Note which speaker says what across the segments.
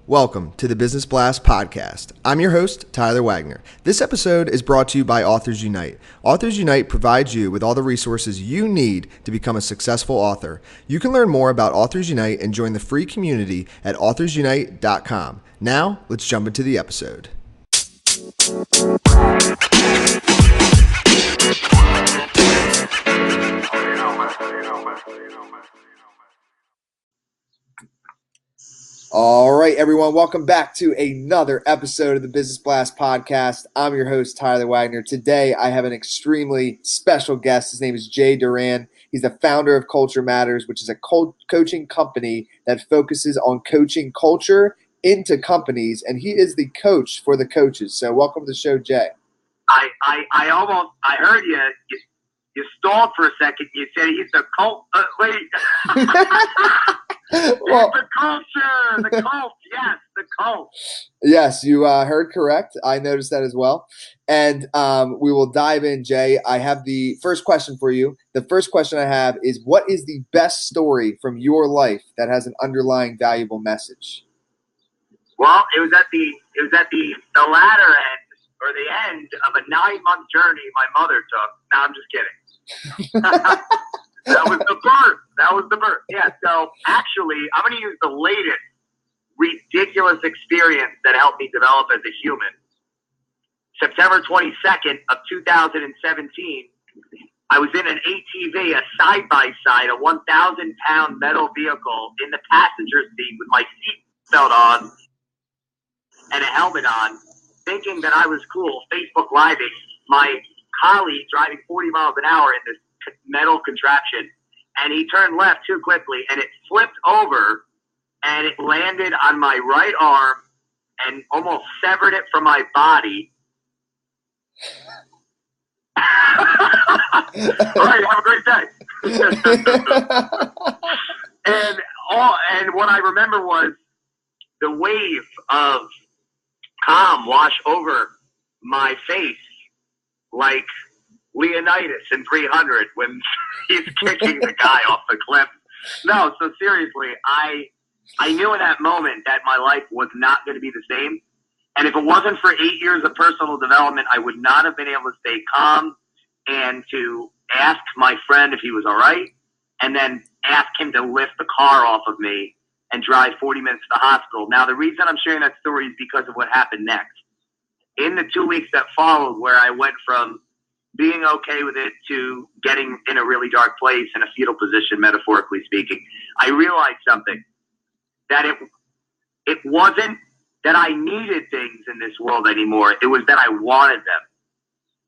Speaker 1: Welcome to the Business Blast podcast. I'm your host, Tyler Wagner. This episode is brought to you by Authors Unite. Authors Unite provides you with all the resources you need to become a successful author. You can learn more about Authors Unite and join the free community at authorsunite.com. Now, let's jump into the episode. All right, everyone, welcome back to another episode of the Business Blast podcast. I'm your host, Tyler Wagner. Today, I have an extremely special guest. His name is Doran. He's the founder of Culture Matters, which is a coaching company that focuses on coaching culture into companies, and he is the coach for the coaches. So welcome to the show, Jay.
Speaker 2: I heard you stalled for a second. You said he's the cult. Wait.
Speaker 1: Well,
Speaker 2: the culture, the cult. Yes, the cult.
Speaker 1: Yes, you heard correct. I noticed that as well. And we will dive in, Jay. I have the first question for you. The first question I have is, what is the best story from your life that has an underlying valuable message?
Speaker 2: Well, it was at the latter end or the end of a 9-month journey my mother took. No, I'm just kidding. That was the birth. Yeah. So actually, I'm going to use the latest ridiculous experience that helped me develop as a human. September 22nd of 2017, I was in an ATV, a side-by-side, a 1,000-pound metal vehicle in the passenger seat with my seatbelt on and a helmet on, thinking that I was cool, Facebook Living my colleague driving 40 miles an hour in this metal contraption, and he turned left too quickly, and it flipped over, and it landed on my right arm and almost severed it from my body. All right, have a great day. and what I remember was the wave of calm wash over my face like Leonidas in 300 when he's kicking the guy off the cliff. No, so seriously, I knew in that moment that my life was not going to be the same. And if it wasn't for 8 years of personal development, I would not have been able to stay calm and to ask my friend if he was all right, and then ask him to lift the car off of me and drive 40 minutes to the hospital. Now, the reason I'm sharing that story is because of what happened next. In the 2 weeks that followed, where I went from being okay with it to getting in a really dark place in a fetal position, metaphorically speaking, I realized something, that it wasn't that I needed things in this world anymore. It was that I wanted them.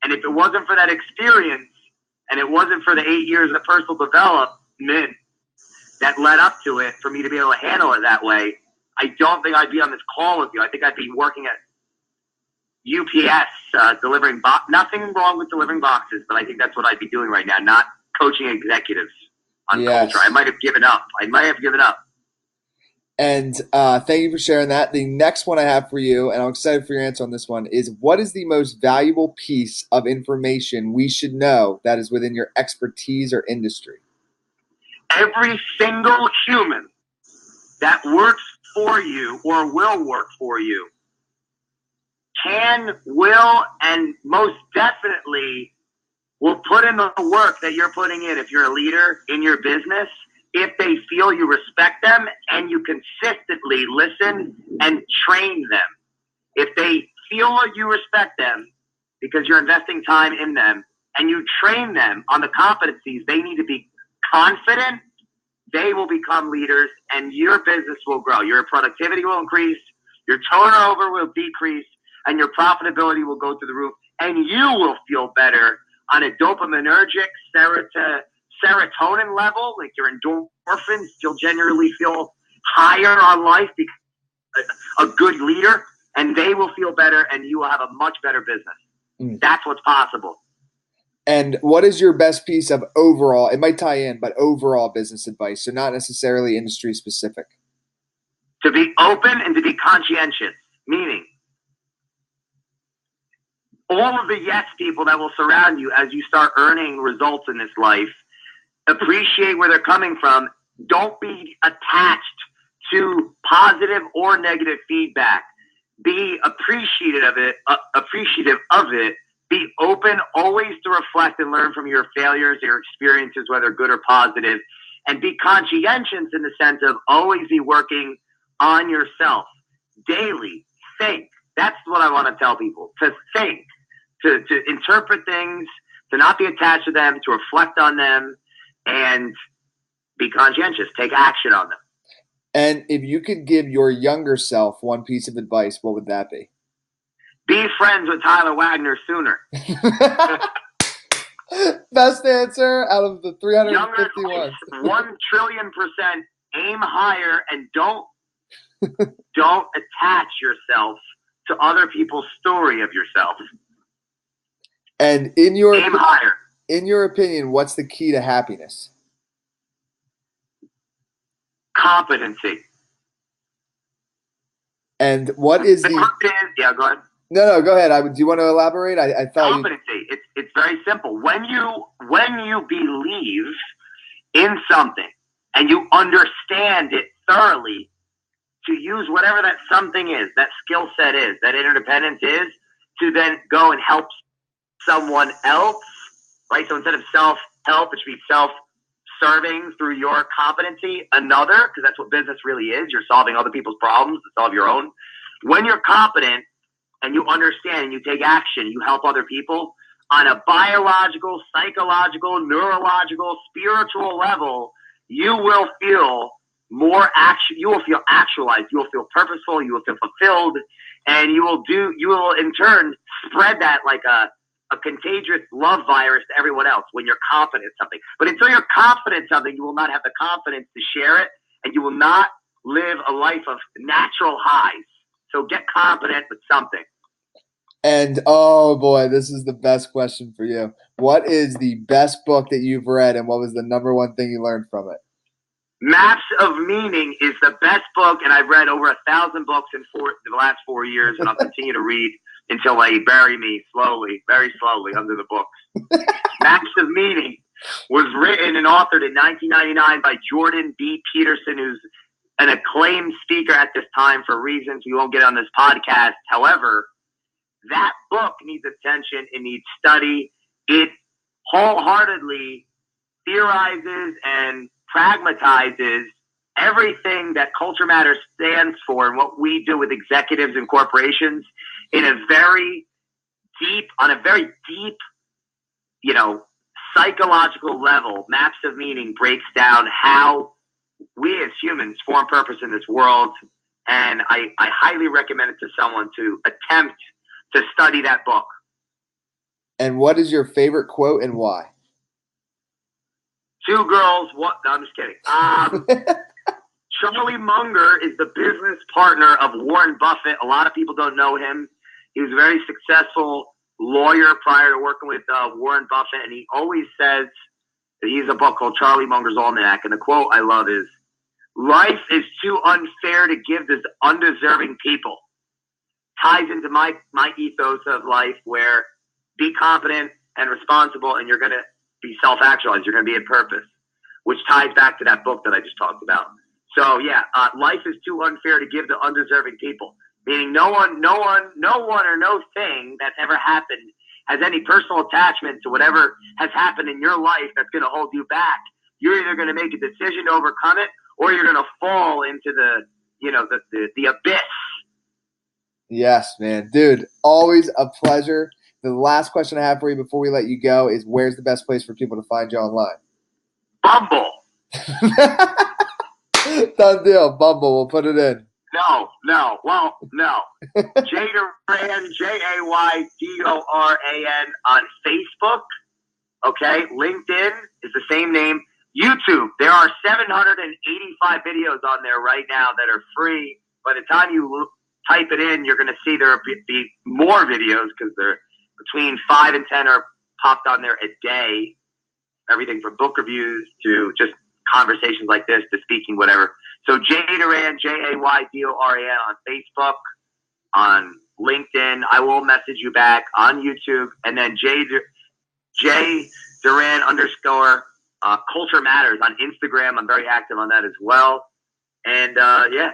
Speaker 2: And if it wasn't for that experience, and it wasn't for the 8 years of personal development that led up to it, for me to be able to handle it that way, I don't think I'd be on this call with you. I think I'd be working at UPS, delivering nothing wrong with delivering boxes, but I think that's what I'd be doing right now, not coaching executives on culture. I might have given up.
Speaker 1: And thank you for sharing that. The next one I have for you, and I'm excited for your answer on this one, is what is the most valuable piece of information we should know that is within your expertise or industry?
Speaker 2: Every single human that works for you or will work for you can, will, and most definitely will put in the work that you're putting in if you're a leader in your business, if they feel you respect them and you consistently listen and train them. If they feel you respect them because you're investing time in them and you train them on the competencies they need to be confident, they will become leaders and your business will grow. Your productivity will increase, your turnover will decrease, and your profitability will go through the roof, and you will feel better on a dopaminergic serotonin level, like your endorphins. You'll generally feel higher on life because a good leader, and they will feel better, and you will have a much better business. That's what's possible.
Speaker 1: And what is your best piece of overall, it might tie in, but overall business advice, so not necessarily industry specific?
Speaker 2: To be open and to be conscientious, meaning all of the yes people that will surround you as you start earning results in this life, appreciate where they're coming from. Don't be attached to positive or negative feedback. Be appreciative of it. Be open always to reflect and learn from your failures, your experiences, whether good or positive, and be conscientious in the sense of always be working on yourself daily. Think. That's what I want to tell people, to think, to interpret things, to not be attached to them, to reflect on them, and be conscientious, take action on them.
Speaker 1: And if you could give your younger self one piece of advice, what would that be?
Speaker 2: Be friends with Tyler Wagner sooner.
Speaker 1: Best answer out of the 350 ones.
Speaker 2: 1 trillion %. Aim higher and don't attach yourself to other people's story of yourself.
Speaker 1: And in your
Speaker 2: aim higher.
Speaker 1: In your opinion, what's the key to happiness?
Speaker 2: Competency.
Speaker 1: And what is
Speaker 2: yeah, go ahead.
Speaker 1: No, go ahead. Do you want to elaborate? I thought
Speaker 2: competency. It's very simple. When you believe in something and you understand it thoroughly, to use whatever that something is, that skill set is, that interdependence is, to then go and help someone else, right? So instead of self-help, it should be self-serving through your competency, another, because that's what business really is. You're solving other people's problems to solve your own. When you're competent and you understand and you take action, you help other people on a biological, psychological, neurological, spiritual level, you will feel more action. You will feel actualized. You will feel purposeful. You will feel fulfilled, and you will in turn spread that like a contagious love virus to everyone else when you're confident in something. But until you're confident in something, you will not have the confidence to share it, and you will not live a life of natural highs. So get confident with something.
Speaker 1: And oh boy, this is the best question for you. What is the best book that you've read, and what was the number one thing you learned from it?
Speaker 2: Maps of Meaning is the best book, and I've read over 1,000 books in the last 4 years, and I'll continue to read until they bury me slowly, very slowly, under the books. Maps of Meaning was written and authored in 1999 by Jordan B. Peterson, who's an acclaimed speaker at this time for reasons we won't get on this podcast. However, that book needs attention. It needs study. It wholeheartedly theorizes and pragmatizes everything that Culture Matters stands for and what we do with executives and corporations in a very deep, psychological level. Maps of Meaning breaks down how we as humans form purpose in this world, and I highly recommend it to someone to attempt to study that book.
Speaker 1: And what is your favorite quote and why?
Speaker 2: Two girls, what? No, I'm just kidding. Charlie Munger is the business partner of Warren Buffett. A lot of people don't know him. He was a very successful lawyer prior to working with Warren Buffett, and he always says that he has a book called Charlie Munger's Almanac, and the quote I love is, "Life is too unfair to give to undeserving people." Ties into my ethos of life, where be confident and responsible, and you're going to be self-actualized. You're going to be in purpose, which ties back to that book that I just talked about. So yeah, life is too unfair to give to undeserving people. Meaning no one or no thing that's ever happened has any personal attachment to whatever has happened in your life that's going to hold you back. You're either going to make a decision to overcome it, or you're going to fall into the abyss.
Speaker 1: Yes, man. Dude, always a pleasure. The last question I have for you before we let you go is, where's the best place for people to find you online?
Speaker 2: Bumble.
Speaker 1: Done deal. Bumble. We'll put it in.
Speaker 2: No. Well, no. Jay Doran, JayDoran on Facebook. Okay. LinkedIn is the same name. YouTube. There are 785 videos on there right now that are free. By the time you type it in, you're going to see there will be more videos, because they're between 5 and 10 are popped on there a day. Everything from book reviews to just conversations like this to speaking, whatever. So Jay Doran, JayDoran on Facebook, on LinkedIn. I will message you back on YouTube, and then Jay Doran _ Culture Matters on Instagram. I'm very active on that as well. And yeah.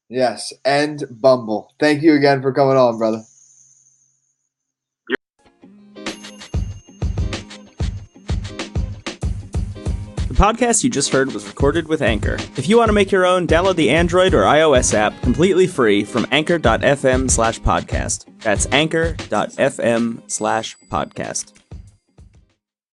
Speaker 1: Yes, and Bumble. Thank you again for coming on, brother.
Speaker 3: The podcast you just heard was recorded with Anchor. If you want to make your own, download the Android or iOS app completely free from anchor.fm/podcast. That's anchor.fm/podcast.